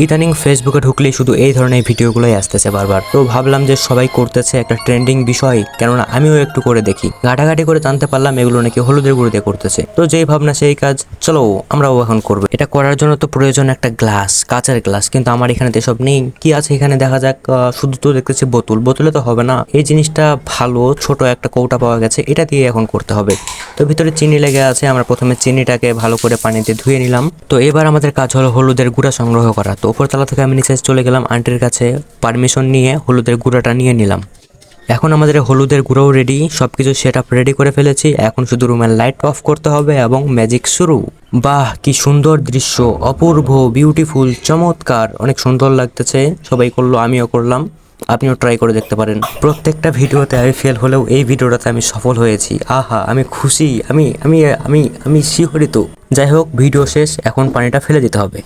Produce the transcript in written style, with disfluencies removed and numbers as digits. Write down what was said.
ইদানিং ফেসবুকে ঢুকলেই শুধু এই ধরনের ভিডিওগুলোই আসতেছে বারবার। তো ভাবলাম যে সবাই করতেছে, একটা ট্রেন্ডিং বিষয়, কেননা আমিও একটু করে দেখি। ঘাটাঘাটি করে জানতে পারলাম এগুলো নাকি হলুদের গুঁড়ো দিয়ে করতেছে। তো যেই ভাবনা সেই কাজ, চলো আমরাও এখন করবো। এটা করার জন্য তো প্রয়োজন একটা গ্লাস, কাঁচের গ্লাস, কিন্তু আমার এখানে তো এসব নেই। কি আছে এখানে দেখা যাক। শুধু তো দেখতেছি বোতল, বোতলে তো হবে না। এই জিনিসটা ভালো, ছোট একটা কৌটা পাওয়া গেছে, এটা দিয়ে এখন করতে হবে। তো ভিতরে চিনি লেগে আছে, আমরা প্রথমে চিনিটাকে ভালো করে পানিতে ধুয়ে নিলাম। তো এবার আমাদের কাজ হলো হলুদের গুঁড়া সংগ্রহ করা। তো উপরতলা থেকে আমি নিচে চলে গেলাম, আন্টির কাছে পারমিশন নিয়ে হলুদের গুঁড়াটা নিয়ে নিলাম। এখন আমাদের হলুদের গুঁড়োও রেডি, সবকিছু সেট আপ রেডি করে ফেলেছি। এখন শুধু রুমের লাইট অফ করতে হবে এবং ম্যাজিক শুরু। বাহ, কি সুন্দর দৃশ্য, অপূর্ব, বিউটিফুল, চমৎকার, অনেক সুন্দর লাগতেছে। সবাই করলো, আমিও করলাম। আপনিও ট্রাই করে দেখতে পারেন। প্রত্যেকটা ভিডিওতে আমি ফেল হলেও এই ভিডিওটাতে আমি সফল হয়েছি। আহা, আমি খুশি, আমি আমি আমি আমি শিহরিত। যাই হোক, ভিডিও শেষ, এখন পানিটা ফেলে দিতে হবে।